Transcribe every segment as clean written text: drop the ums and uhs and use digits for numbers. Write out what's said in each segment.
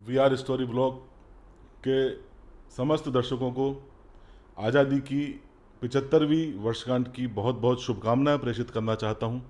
We are story blog के समस्त दर्शकों को आज़ादी की 75वीं वर्षगांठ की बहुत बहुत शुभकामनाएं प्रेषित करना चाहता हूं।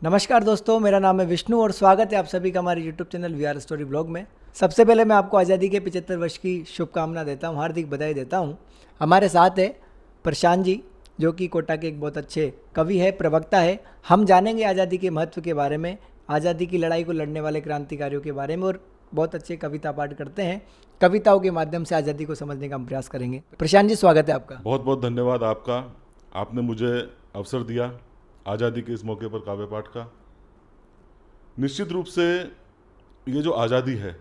नमस्कार दोस्तों, मेरा नाम है विष्णु और स्वागत है आप सभी का हमारे YouTube channel we are story blog में। सबसे पहले मैं आपको आज़ादी के 75 वर्ष की शुभकामना देता हूं, हार्दिक बधाई देता हूं। हमारे साथ है प्रशांत जी, जो कि कोटा के एक बहुत अच्छे कवि है, प्रवक्ता है। हम जानेंगे आज़ादी के महत्व के बारे में, आज़ादी की लड़ाई को लड़ने वाले क्रांतिकारियों के बारे में, और बहुत अच्छे कविता पाठ करते हैं। कविताओं के माध्यम से आज़ादी को समझने का हम प्रयास करेंगे। प्रशांत जी, स्वागत है आपका। बहुत बहुत धन्यवाद आपका। आपने मुझे अवसर दिया आज़ादी के इस मौके पर काव्य पाठ का। निश्चित रूप से ये जो आज़ादी है,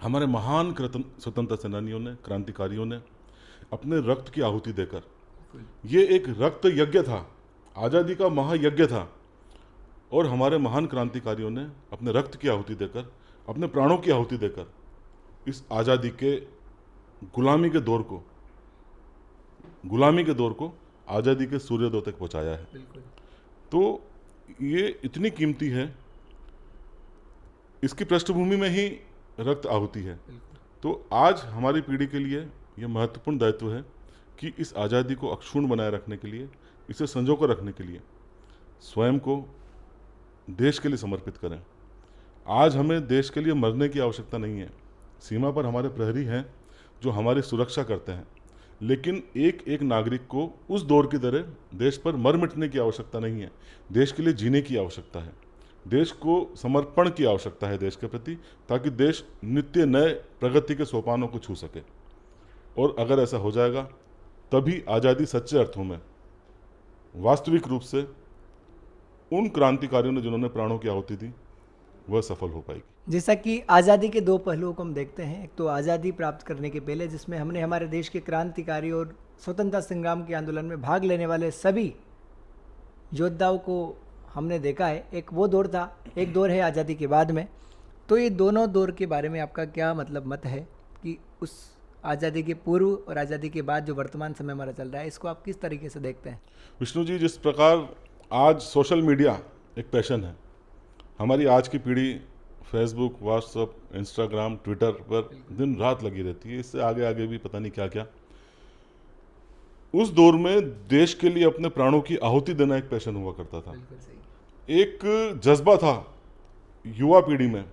हमारे महान स्वतंत्रता सेनानियों ने, क्रांतिकारियों ने अपने रक्त की आहुति देकर, ये एक रक्त यज्ञ था, आज़ादी का महायज्ञ था। और हमारे महान क्रांतिकारियों ने अपने रक्त की आहुति देकर, अपने प्राणों की आहुति देकर इस आज़ादी के गुलामी के दौर को आज़ादी के सूर्योदय तक पहुंचाया है। तो ये इतनी कीमती है, इसकी पृष्ठभूमि में ही रक्त आहुति है। तो आज हमारी पीढ़ी के लिए यह महत्वपूर्ण दायित्व है कि इस आज़ादी को अक्षुण्ण बनाए रखने के लिए, इसे संजो कर रखने के लिए स्वयं को देश के लिए समर्पित करें। आज हमें देश के लिए मरने की आवश्यकता नहीं है। सीमा पर हमारे प्रहरी हैं जो हमारी सुरक्षा करते हैं, लेकिन एक एक नागरिक को उस दौर की तरह देश पर मर मिटने की आवश्यकता नहीं है। देश के लिए जीने की आवश्यकता है, देश को समर्पण की आवश्यकता है देश के प्रति, ताकि देश नित्य नए प्रगति के सोपानों को छू सके। और अगर ऐसा हो जाएगा, तभी आज़ादी सच्चे अर्थों में, वास्तविक रूप से उन क्रांतिकारियों ने जिन्होंने प्राणों की आहुति दी, वह सफल हो पाएगी। जैसा कि आज़ादी के दो पहलुओं को हम देखते हैं, एक तो आज़ादी प्राप्त करने के पहले, जिसमें हमने हमारे देश के क्रांतिकारी और स्वतंत्रता संग्राम के आंदोलन में भाग लेने वाले सभी योद्धाओं को हमने देखा है। एक वो दौर था, एक दौर है आज़ादी के बाद में। तो ये दोनों दौर के बारे में आपका क्या मत है कि उस आज़ादी के पूर्व और आज़ादी के बाद जो वर्तमान समय हमारा चल रहा है, इसको आप किस तरीके से देखते हैं? विष्णु जी, जिस प्रकार आज सोशल मीडिया एक पैशन है, हमारी आज की पीढ़ी फेसबुक, व्हाट्सएप, इंस्टाग्राम, ट्विटर पर दिन रात लगी रहती है। इससे आगे आगे भी पता नहीं क्या क्या। उस दौर में देश के लिए अपने प्राणों की आहुति देना एक पैशन हुआ करता था, एक जज्बा था युवा पीढ़ी में।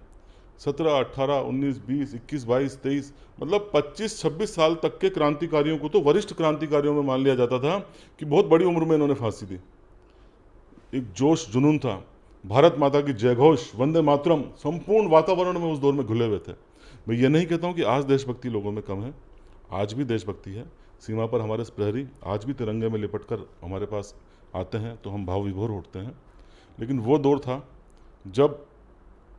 17, 18, 19, 20, 21, 22, 23, मतलब 25, 26 साल तक के क्रांतिकारियों को तो वरिष्ठ क्रांतिकारियों में मान लिया जाता था कि बहुत बड़ी उम्र में इन्होंने फांसी दी। एक जोश जुनून था, भारत माता की जय घोष, वंदे मातरम संपूर्ण वातावरण में उस दौर में घुले हुए थे। मैं ये नहीं कहता हूँ कि आज देशभक्ति लोगों में कम है, आज भी देशभक्ति है। सीमा पर हमारे प्रहरी आज भी तिरंगे में लिपटकर हमारे पास आते हैं तो हम भाव विभोर उठते हैं। लेकिन वो दौर था जब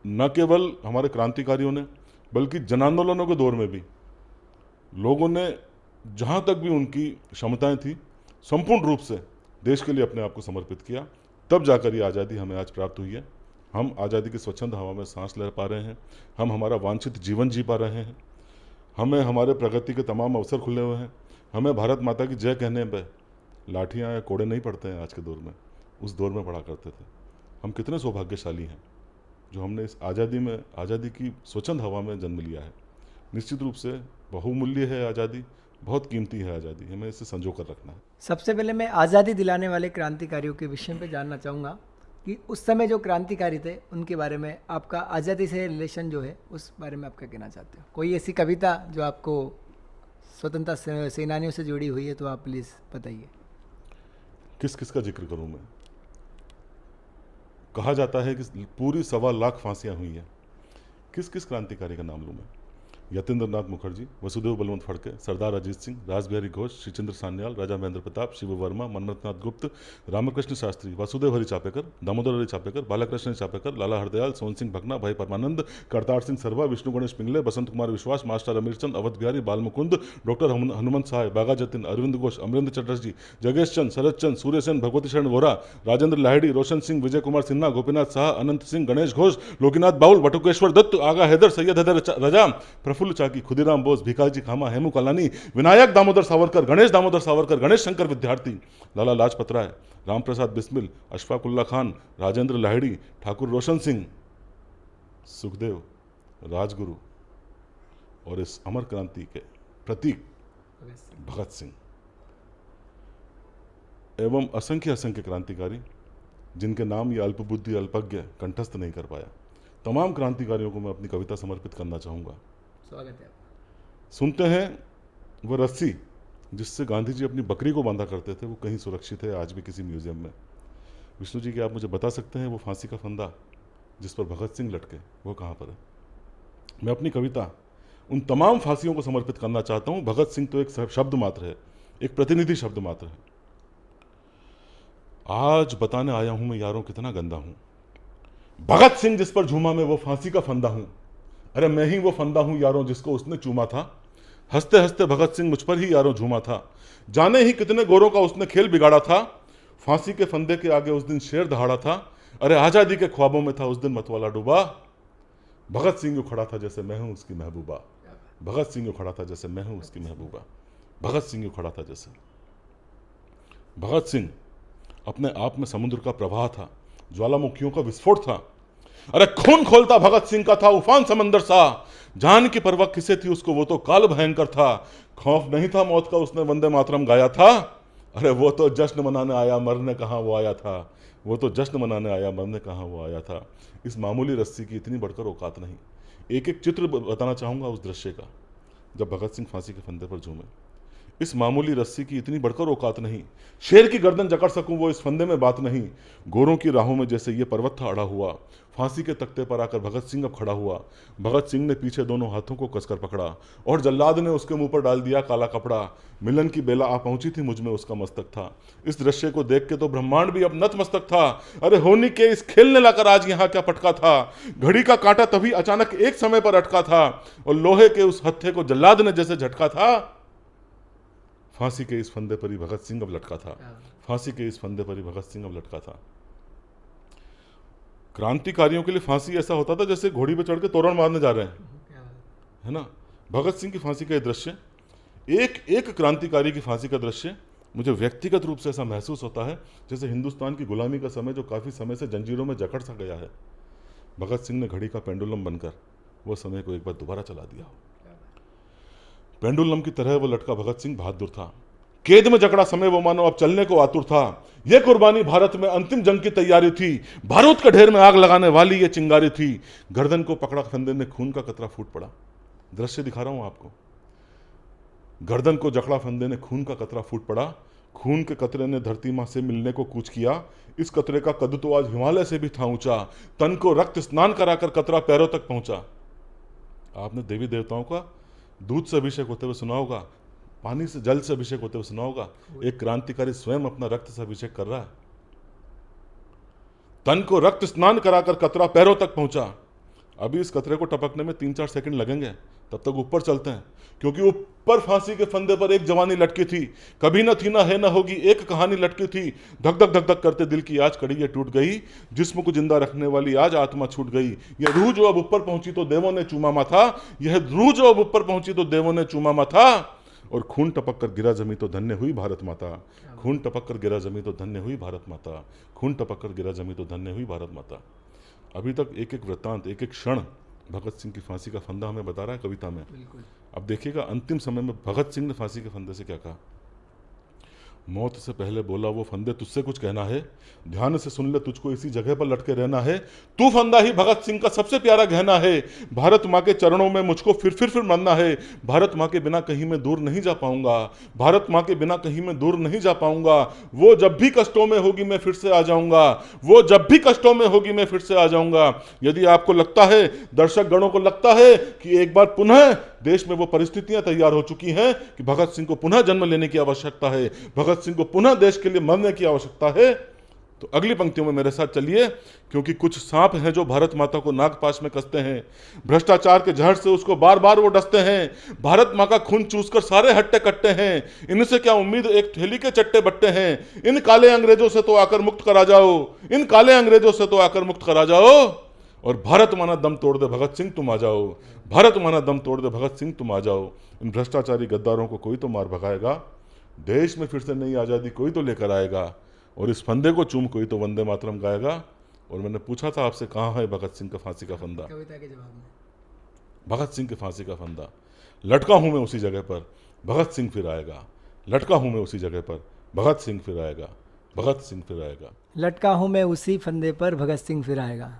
न केवल हमारे क्रांतिकारियों ने, बल्कि जन आंदोलनों के दौर में भी लोगों ने, जहाँ तक भी उनकी क्षमताएँ थी, संपूर्ण रूप से देश के लिए अपने आप को समर्पित किया। तब जाकर ये आज़ादी हमें आज प्राप्त हुई है। हम आज़ादी की स्वच्छंद हवा में सांस ले पा रहे हैं, हम हमारा वांछित जीवन जी पा रहे हैं, हमें हमारे प्रगति के तमाम अवसर खुले हुए हैं। हमें भारत माता की जय कहने पर लाठियाँ या कोड़े नहीं पड़ते हैं आज के दौर में, उस दौर में पड़ा करते थे। हम कितने सौभाग्यशाली हैं जो हमने इस आज़ादी की स्वच्छंद हवा में जन्म लिया है। निश्चित रूप से बहुमूल्य है आज़ादी, बहुत कीमती है आज़ादी, हमें इसे संजो कर रखना है। सबसे पहले मैं आज़ादी दिलाने वाले क्रांतिकारियों के विषय पे जानना चाहूँगा कि उस समय जो क्रांतिकारी थे, उनके बारे में आपका आज़ादी से रिलेशन जो है, उस बारे में आप क्या कहना चाहते हो? कोई ऐसी कविता जो आपको स्वतंत्रता सेनानियों से जुड़ी हुई है तो आप प्लीज़ बताइए। किस किस का जिक्र करूँ मैं? कहा जाता है कि पूरी 1.25 लाख फांसियाँ हुई हैं। किस किस क्रांतिकारी का नाम लूँ मैं? यतीन्द्र नाथ मुखर्जी, वसुदेव बलवंत फड़के, सरदार अजीत सिंह, रासबिहारी घोष, श्रीचंद्र सान्याल, राजा महेंद्र प्रताप, शिव वर्मा, मनमथनाथ गुप्त, रामकृष्ण शास्त्री, वासुदेव हरि चापेकर, दामोदर हरि चापेकर, बालकृष्ण चापेकर, लाला हरदयाल, सोहन सिंह भकना, भाई परमानंद, करतार सिंह सरवा, विष्णु गणेश पिंगले, बसंत कुमार विश्वास, मास्टर अमीरचंद, अवध बिहारी, बालमुकुंद, डॉक्टर हनुमंत सहाय, बागा जतिन, अरविंद घोष, अमरेंद्र चटर्जी, जगेश चंद, शरद चंद, सूर्य सेन, भगवती शरण वोरा, राजेंद्र लाहिड़ी, रोशन सिंह, विजय कुमार सिन्हा, गोपीनाथ शाह, अनंत सिंह, गणेश घोष, लोकीनाथ बाउल, बटुकेश्वर दत्त, आगा हैदर, सैयद हैदर रजा, प्रफुल्ल चाकी, खुदीराम बोस, भिकाजी कामा, हेमू कालानी, विनायक दामोदर सावरकर, गणेश दामोदर सावरकर, गणेश शंकर विद्यार्थी, लाला लाजपत राय, राम प्रसाद बिस्मिल, अशफाक उल्ला खान, राजेंद्र लाहिड़ी, ठाकुर रोशन सिंह, सुखदेव, राजगुरु और इस अमर क्रांति के प्रतीक भगत सिंह एवं असंख्य असंख्य क्रांतिकारी जिनके नाम ये अल्पबुद्धि अल्पज्ञ कंठस्थ नहीं कर पाया, तमाम क्रांतिकारियों को मैं अपनी कविता समर्पित करना चाहूँगा। स्वागत है आपका। सुनते हैं, वह रस्सी जिससे गांधी जी अपनी बकरी को बांधा करते थे वो कहीं सुरक्षित है आज भी किसी म्यूजियम में। विष्णु जी, क्या आप मुझे बता सकते हैं वो फांसी का फंदा जिस पर भगत सिंह लटके वो कहाँ पर है? मैं अपनी कविता उन तमाम फांसियों को समर्पित करना चाहता हूँ। भगत सिंह तो एक शब्द मात्र है, एक प्रतिनिधि शब्द मात्र है। आज बताने आया हूं मैं यारों कितना गंदा हूं। भगत सिंह जिस पर झूमा मैं वो फांसी का फंदा हूं। अरे मैं ही वो फंदा हूं यारों जिसको उसने चूमा था। हंसते हंसते भगत सिंह मुझ पर ही यारों झूमा था। जाने ही कितने गोरों का उसने खेल बिगाड़ा था। फांसी के फंदे के आगे उस दिन शेर दहाड़ा था। अरे आजादी के ख्वाबों में था उस दिन मतवाला डूबा। भगत सिंह यूं खड़ा था जैसे मैं हूं उसकी महबूबा। भगत सिंह यूं खड़ा था जैसे मैं हूं उसकी महबूबा। भगत सिंह यूं खड़ा था जैसे। भगत सिंह अपने आप में समुद्र का प्रवाह था, ज्वालामुखियों का विस्फोट था। अरे खून खोलता भगत सिंह का था उफान समंदर सा। जान की परवाह किसे थी उसको, वो तो काल भयंकर था। खौफ नहीं था मौत का, उसने वंदे मातरम गाया था। अरे वो तो जश्न मनाने आया, मरने कहाँ वो आया था। वो तो जश्न मनाने आया, मरने कहाँ वो आया था। इस मामूली रस्सी की इतनी बढ़कर औकात नहीं। एक एक चित्र बताना चाहूँगा उस दृश्य का जब भगत सिंह फांसी के फंदे पर झूमे। इस मामूली रस्सी की इतनी बढ़कर औकात नहीं। शेर की गर्दन जकड़ सकूं वो इस फंदे में बात नहीं। गोरों की राहों में जैसे ये पर्वत था अड़ा हुआ। फांसी के तख्ते पर आकर भगत सिंह अब खड़ा हुआ। भगत सिंह ने पीछे दोनों हाथों को कसकर पकड़ा और जल्लाद ने उसके मुंह पर डाल दिया काला कपड़ा। मिलन की बेला आ पहुंची थी, मुझ में उसका मस्तक था। इस दृश्य को देख के तो ब्रह्मांड भी अब नतमस्तक था। अरे होनी के इस खेलने लाकर आज यहाँ क्या पटका था। घड़ी का कांटा तभी अचानक एक समय पर अटका था और लोहे के उस हत्थे को जल्लाद ने जैसे झटका था। फांसी के इस फंदे पर ही भगत सिंह अब लटका था। फांसी के इस फंदे पर ही भगत सिंह अब लटका था। क्रांतिकारियों के लिए फांसी ऐसा होता था जैसे घोड़ी पे चढ़ के तोरण मारने जा रहे हैं, है ना। भगत सिंह की फांसी का ये दृश्य, एक एक क्रांतिकारी की फांसी का दृश्य मुझे व्यक्तिगत रूप से ऐसा महसूस होता है जैसे हिंदुस्तान की गुलामी का समय जो काफी समय से जंजीरों में जकड़ सा गया है। भगत सिंह ने घड़ी का पेंडुलम बनकर वो समय को एक बार दोबारा चला दिया। पेंडुलम की तरह वो लटका भगत सिंह बहादुर था। कैद में जकड़ा समय वो मानो अब चलने को आतुर था। ये कुर्बानी भारत में अंतिम जंग की तैयारी थी। बारूद के ढेर में आग लगाने वाली ये चिंगारी थी। गर्दन को पकड़ा फंदे में खून का कतरा फूट पड़ा। दृश्य दिखा रहा हूं आपको। गर्दन को जकड़ा फंदे ने खून का कतरा फूट पड़ा। खून के कतरे ने धरती मां से मिलने को कूच किया। इस कतरे का कद तो आज हिमालय से भी था ऊंचा। तन को रक्त स्नान कराकर कतरा पैरों तक पहुंचा। आपने देवी देवताओं का दूध से अभिषेक होते हुए सुना होगा, पानी से जल से अभिषेक होते हुए सुना होगा। एक क्रांतिकारी स्वयं अपना रक्त से अभिषेक कर रहा है। तन को रक्त स्नान कराकर कतरा पैरों तक पहुंचा। अभी इस कतरे को टपकने में 3-4 सेकंड लगेंगे, तब तक ऊपर चलते हैं, क्योंकि ऊपर फांसी के फंदे पर एक जवानी लटकी थी। कभी न थी ना है ना होगी, एक कहानी लटकी थी। धक धक धक धक करते दिल की आज कड़ी ये टूट गई। जिस्म को जिंदा रखने वाली आज आत्मा छूट गई। यह रूह जो अब ऊपर पहुंची तो देवों ने चूमा माथा। यह रूह जो अब ऊपर पहुंची तो देवों ने चूमा माथा। और खून टपक कर गिरा जमी तो धन्य हुई भारत माता। खून टपक कर गिरा जमी तो धन्य हुई भारत माता। खून टपक कर गिरा जमी तो धन्य हुई भारत माता। अभी तक एक एक वृत्तांत, एक एक क्षण भगत सिंह की फांसी का फंदा हमें बता रहा है कविता में। अब देखिएगा अंतिम समय में भगत सिंह ने फांसी के फंदे से क्या कहा। मौत से पहले बोला वो फंदे तुझसे कुछ कहना है। ध्यान से सुन ले तुझको इसी जगह पर लटके रहना है। तू फंदा ही भगत सिंह का सबसे प्यारा गहना है। भारत माँ के चरणों में मुझको फिर मरना है। भारत माँ के बिना कहीं मैं दूर नहीं जा पाऊंगा। भारत माँ के बिना कहीं मैं दूर नहीं जा पाऊंगा। वो जब भी कष्टों में होगी मैं फिर से आ जाऊंगा। वो जब भी कष्टों में होगी मैं फिर से आ जाऊंगा। यदि आपको लगता है, दर्शक गणों को लगता है कि एक बार पुनः देश में वो परिस्थितियां तैयार हो चुकी हैं कि भगत सिंह को पुनः जन्म लेने की आवश्यकता है, भगत सिंह को पुनः देश के लिए मरने की आवश्यकता है, तो अगली पंक्तियों में मेरे साथ चलिए, क्योंकि कुछ सांप हैं जो भारत माता को नागपाश में कसते हैं। भ्रष्टाचार के जहर से उसको बार बार वो डसते हैं। भारत माँ का खून चूसकर सारे हट्टे कट्टे हैं। इनसे क्या उम्मीद, एक थैली के चट्टे बट्टे हैं। इन काले अंग्रेजों से तो आकर मुक्त करा जाओ। इन काले अंग्रेजों से तो आकर मुक्त करा जाओ। और भारत माना दम तोड़ दे भगत सिंह तुम आ जाओ, भारत माना दम तोड़ दे भगत सिंह तुम आ जाओ। इन भ्रष्टाचारी गद्दारों को कोई तो मार भगाएगा, देश में फिर से नई आज़ादी कोई तो लेकर आएगा, और इस फंदे को चूम कोई तो वंदे मातरम गाएगा। और मैंने पूछा था आपसे, कहाँ है भगत सिंह का फांसी का फंदा? कविता के जवाब में भगत सिंह के फांसी का फंदा, लटका हूं मैं उसी जगह पर, भगत सिंह फिर आएगा। लटका हूं मैं उसी जगह पर, भगत सिंह फिर आएगा, भगत सिंह फिर आएगा। लटका हूँ मैं उसी फंदे पर, भगत सिंह फिर आएगा।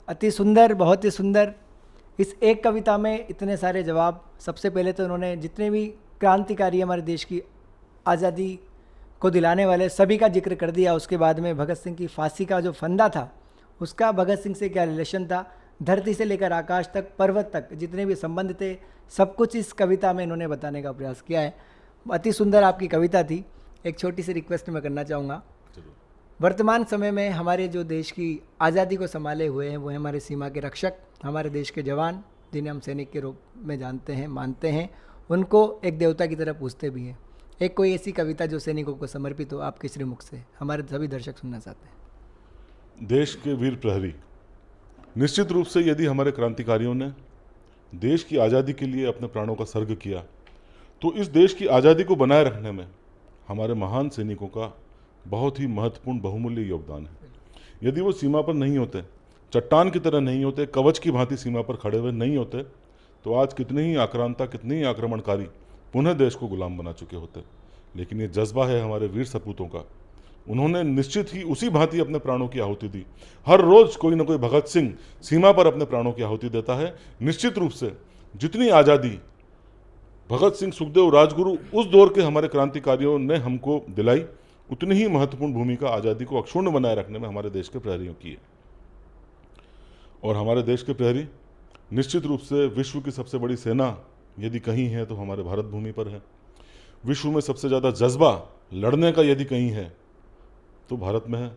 अति सुंदर, बहुत ही सुंदर। इस एक कविता में इतने सारे जवाब। सबसे पहले तो उन्होंने जितने भी क्रांतिकारी हमारे देश की आज़ादी को दिलाने वाले सभी का जिक्र कर दिया। उसके बाद में भगत सिंह की फांसी का जो फंदा था, उसका भगत सिंह से क्या रिलेशन था, धरती से लेकर आकाश तक, पर्वत तक जितने भी संबंध थे, सब कुछ इस कविता में इन्होंने बताने का प्रयास किया है। अति सुंदर आपकी कविता थी। एक छोटी सी रिक्वेस्ट मैं करना चाहूँगा। वर्तमान समय में हमारे जो देश की आज़ादी को संभाले हुए हैं वो हैं हमारे सीमा के रक्षक, हमारे देश के जवान, जिन्हें हम सैनिक के रूप में जानते हैं, मानते हैं, उनको एक देवता की तरह पूजते भी हैं। एक कोई ऐसी कविता जो सैनिकों को समर्पित हो आपके श्रीमुख से, हमारे सभी दर्शक सुनना चाहते हैं। देश के वीर प्रहरी, निश्चित रूप से यदि हमारे क्रांतिकारियों ने देश की आज़ादी के लिए अपने प्राणों का सर्ग किया, तो इस देश की आज़ादी को बनाए रखने में हमारे महान सैनिकों का बहुत ही महत्वपूर्ण बहुमूल्य योगदान है। यदि वो सीमा पर नहीं होते, चट्टान की तरह नहीं होते, कवच की भांति सीमा पर खड़े हुए नहीं होते, तो आज कितने ही आक्रांता, कितने ही आक्रमणकारी पुनः देश को गुलाम बना चुके होते। लेकिन ये जज्बा है हमारे वीर सपूतों का। उन्होंने निश्चित ही उसी भांति अपने प्राणों की आहुति दी। हर रोज कोई ना कोई भगत सिंह सीमा पर अपने प्राणों की आहुति देता है। निश्चित रूप से जितनी आज़ादी भगत सिंह, सुखदेव, राजगुरु उस दौर के हमारे क्रांतिकारियों ने हमको दिलाई, उतनी ही महत्वपूर्ण भूमिका आज़ादी को अक्षुण्ण बनाए रखने में हमारे देश के प्रहरियों की है। और हमारे देश के प्रहरी निश्चित रूप से विश्व की सबसे बड़ी सेना यदि कहीं है तो हमारे भारत भूमि पर है। विश्व में सबसे ज़्यादा जज्बा लड़ने का यदि कहीं है तो भारत में है।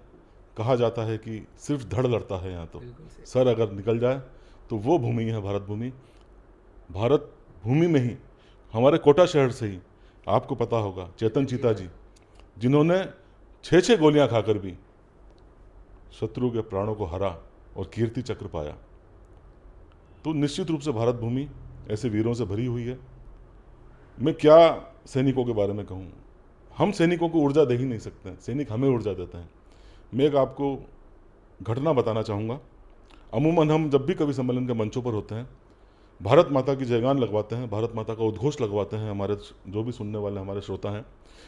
कहा जाता है कि सिर्फ धड़ लड़ता है यहाँ, तो सर अगर निकल जाए तो वो भूमि है भारत भूमि। भारत भूमि में ही हमारे कोटा शहर से ही आपको पता होगा चेतन चीता जी, जिन्होंने 6-6 गोलियां खाकर भी शत्रु के प्राणों को हरा और कीर्ति चक्र पाया। तो निश्चित रूप से भारत भूमि ऐसे वीरों से भरी हुई है। मैं क्या सैनिकों के बारे में कहूँ, हम सैनिकों को ऊर्जा दे ही नहीं सकते हैं, सैनिक हमें ऊर्जा देते हैं। मैं एक आपको घटना बताना चाहूँगा। अमूमन हम जब भी कवि सम्मेलन के मंचों पर होते हैं, भारत माता की जयगान लगवाते हैं, भारत माता का उद्घोष लगवाते हैं। हमारे जो भी सुनने वाले हमारे श्रोता हैं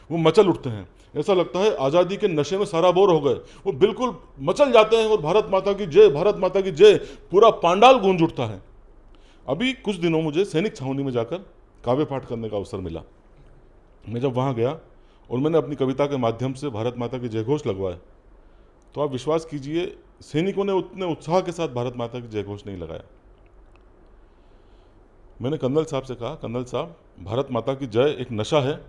वो मचल उठते हैं। ऐसा लगता है आज़ादी के नशे में सारा बोर हो गए, वो बिल्कुल मचल जाते हैं और भारत माता की जय, भारत माता की जय, पूरा पांडाल गूंज उठता है। अभी कुछ दिनों मुझे सैनिक छावनी में जाकर काव्य पाठ करने का अवसर मिला। मैं जब वहाँ गया और मैंने अपनी कविता के माध्यम से भारत माता के जयघोष लगवाए, तो आप विश्वास कीजिए सैनिकों ने उतने उत्साह के साथ भारत माता की जयघोष नहीं लगाया। मैंने कर्नल साहब से कहा, कर्नल साहब, भारत माता की जय एक नशा है।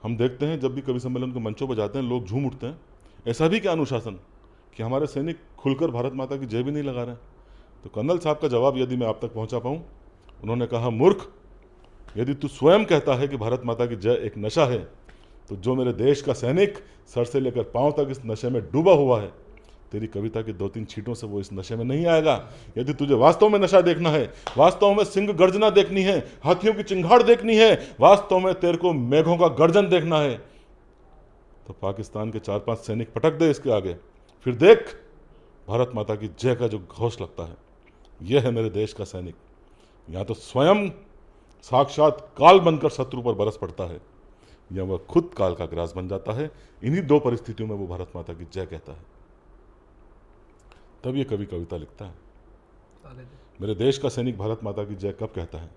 हम देखते हैं जब भी कवि सम्मेलन के मंचों पर जाते हैं लोग झूम उठते हैं। ऐसा भी क्या अनुशासन कि हमारे सैनिक खुलकर भारत माता की जय भी नहीं लगा रहे हैं। तो कर्नल साहब का जवाब यदि मैं आप तक पहुंचा पाऊं, उन्होंने कहा, मूर्ख, यदि तू स्वयं कहता है कि भारत माता की जय एक नशा है, तो जो मेरे देश का सैनिक सर से लेकर पांव तक इस नशे में डूबा हुआ है, तेरी कविता की 2-3 छींटों से वो इस नशे में नहीं आएगा। यदि तुझे वास्तव में नशा देखना है, वास्तव में सिंह गर्जना देखनी है, हाथियों की चिंगाड़ देखनी है, वास्तव में तेरे को मेघों का गर्जन देखना है, तो पाकिस्तान के 4-5 सैनिक पटक दे इसके आगे, फिर देख भारत माता की जय का जो घोष लगता है। यह है मेरे देश का सैनिक। या तो स्वयं साक्षात काल बनकर शत्रु पर बरस पड़ता है, या वह खुद काल का ग्रास बन जाता है। इन्हीं 2 परिस्थितियों में वो भारत माता की जय कहता है। तब ये कवि कविता लिखता है। मेरे देश का सैनिक भारत माता की जय कब कहता है।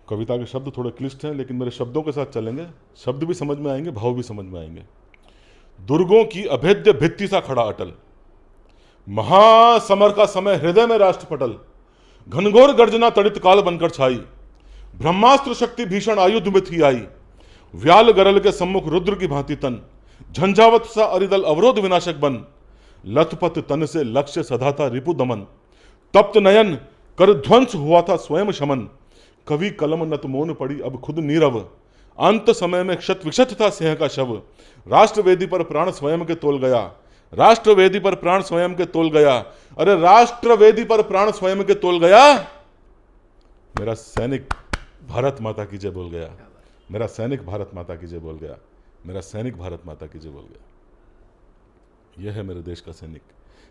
कविता के शब्द थोड़े क्लिष्ट हैं, लेकिन मेरे शब्दों के साथ चलेंगे, शब्द भी समझ में आएंगे, भाव भी समझ में आएंगे। दुर्गों की अभेद्य भित्ति सा खड़ा अटल, महासमर का समय हृदय में राष्ट्र पटल, घनघोर गर्जना तड़ित काल बनकर छाई, ब्रह्मास्त्र शक्ति भीषण आयुध में थी आई, व्याल गरल के सम्मुख रुद्र की भांति तन, झंझावत सा अरिदल अवरोध विनाशक बन, लथपथ तन से लक्ष्य सधा था रिपु दमन, तप्त नयन कर ध्वंस हुआ था स्वयं शमन, कवि कलम नत मौन पड़ी अब खुद नीरव, अंत समय में क्षत विक्षत था सिंह का शव, राष्ट्रवेदी पर प्राण स्वयं के तोल गया, राष्ट्रवेदी पर प्राण स्वयं के तोल गया। अरे राष्ट्रवेदी पर प्राण स्वयं के तोल गया, मेरा सैनिक भारत माता की जय बोल गया, मेरा सैनिक भारत माता की जय बोल गया, मेरा सैनिक भारत माता की जय बोल गया। यह है मेरे देश का सैनिक।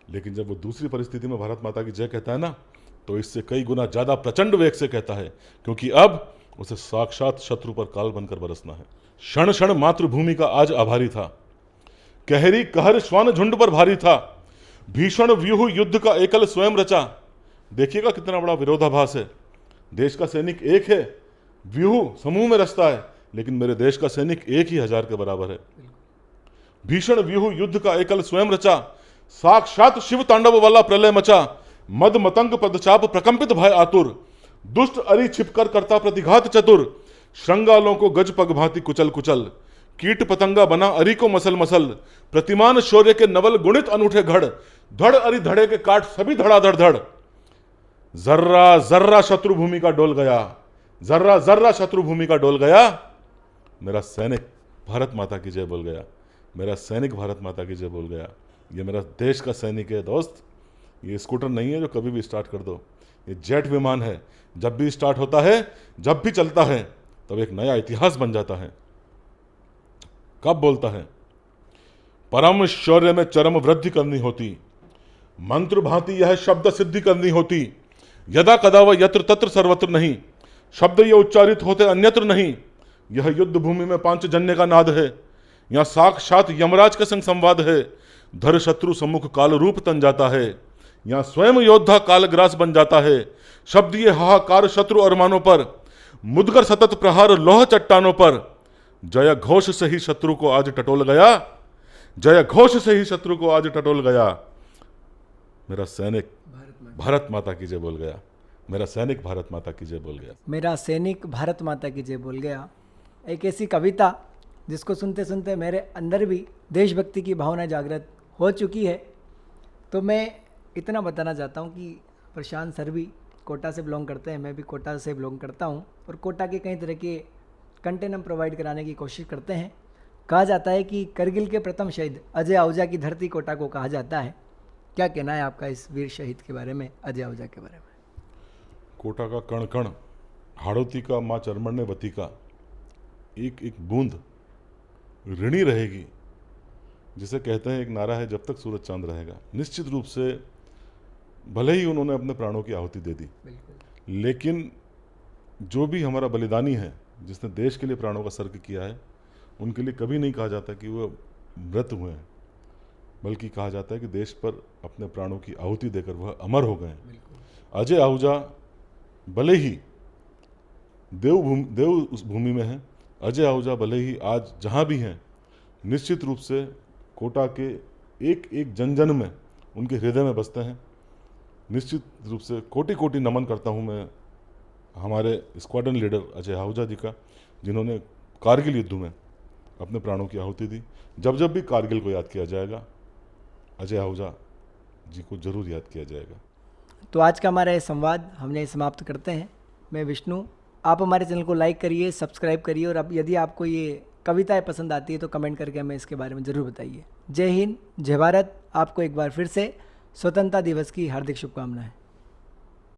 लेकिन जब वो दूसरी परिस्थिति में भारत माता की जय कहता है ना, तो इससे कई गुना ज्यादा प्रचंड वेग से कहता है, क्योंकि अब उसे साक्षात शत्रु पर काल बनकर बरसना है। क्षण क्षण मातृभूमि का आज आभारी था, कहरी कहर श्वान झुंड पर भारी था, भीषण व्यूह युद्ध का एकल स्वयं रचा। देखिएगा कितना बड़ा विरोधाभास है। देश का सैनिक एक है, व्यूह समूह में रचता है, लेकिन मेरे देश का सैनिक 1,000 के बराबर है। भीषण व्यूह युद्ध का एकल स्वयं रचा, साक्षात शिव तांडव वाला प्रलय मचा, मद मतंग पदचाप प्रकंपित भय आतुर, दुष्ट अरि छिपकर करता प्रतिघात चतुर, श्रृंगालों को गज पग भांति कुचल कुचल, कीट पतंगा बना अरि को मसल मसल, प्रतिमान शौर्य के नवल गुणित अनूठे घड़, धड़ अरि धड़े के काट सभी धड़ाधड़ धड़। जर्रा जर्रा शत्रु भूमि का डोल गया, जर्रा जर्रा शत्रु भूमि का डोल गया, मेरा सैनिक भारत माता की जय बोल गया, मेरा सैनिक भारत माता की जय बोल गया। ये मेरा देश का सैनिक है दोस्त। ये स्कूटर नहीं है जो कभी भी स्टार्ट कर दो, ये जेट विमान है। जब भी स्टार्ट होता है, जब भी चलता है, तब एक नया इतिहास बन जाता है। कब बोलता है, परम शौर्य में चरम वृद्धि करनी होती, मंत्र भांति यह शब्द सिद्धि करनी होती, यदा कदा व यत्र तत्र सर्वत्र नहीं, शब्द ये उच्चारित होते अन्यत्र नहीं। यह युद्ध भूमि में पांचजन्य का नाद है, यहाँ साक्षात यमराज का संग संवाद है। धर शत्रु सम्मुख काल रूप तन जाता है, यहाँ स्वयं योद्धा कालग्रास बन जाता है। शब्द ये हाहाकार शत्रु अरमानों पर, मुदगर सतत प्रहार लोह चट्टानों पर। जय घोष से ही शत्रु को आज टटोल गया, जय घोष से ही शत्रु को आज टटोल गया। मेरा सैनिक भारत माता की जय बोल गया, मेरा सैनिक भारत माता की जय बोल गया, मेरा सैनिक भारत माता की जय बोल गया। एक ऐसी कविता जिसको सुनते सुनते मेरे अंदर भी देशभक्ति की भावना जागृत हो चुकी है। तो मैं इतना बताना चाहता हूँ कि प्रशांत सर भी कोटा से बिलोंग करते हैं, मैं भी कोटा से बिलोंग करता हूँ, और कोटा के कई तरह के कंटेंट हम प्रोवाइड कराने की कोशिश करते हैं। कहा जाता है कि करगिल के प्रथम शहीद अजय आहूजा की धरती कोटा को कहा जाता है। क्या कहना है आपका इस वीर शहीद के बारे में, अजय आहूजा के बारे में? कोटा का कण कण, हाड़ोती का माँ चरमण्यवती का एक एक बूंद ऋणी रहेगी। जिसे कहते हैं एक नारा है, जब तक सूरज चांद रहेगा। निश्चित रूप से भले ही उन्होंने अपने प्राणों की आहुति दे दी, लेकिन जो भी हमारा बलिदानी है, जिसने देश के लिए प्राणों का सर्ग किया है, उनके लिए कभी नहीं कहा जाता कि वो मृत हुए हैं, बल्कि कहा जाता है कि देश पर अपने प्राणों की आहुति देकर वह अमर हो गए। अजय आहूजा भले ही देव उस भूमि में है, अजय आहूजा भले ही आज जहाँ भी हैं, निश्चित रूप से कोटा के एक एक जन जन में, उनके हृदय में बसते हैं। निश्चित रूप से कोटि कोटि नमन करता हूँ मैं हमारे स्क्वाड्रन लीडर अजय आहूजा जी का, जिन्होंने कारगिल युद्ध में अपने प्राणों की आहुति दी। जब जब भी कारगिल को याद किया जाएगा, अजय आहूजा जी को जरूर याद किया जाएगा। तो आज का हमारा ये संवाद हमने समाप्त करते हैं। मैं विष्णु, आप हमारे चैनल को लाइक करिए, सब्सक्राइब करिए, और अब यदि आपको ये कविताएं पसंद आती है तो कमेंट करके हमें इसके बारे में ज़रूर बताइए। जय हिंद, जय भारत। आपको एक बार फिर से स्वतंत्रता दिवस की हार्दिक शुभकामनाएं।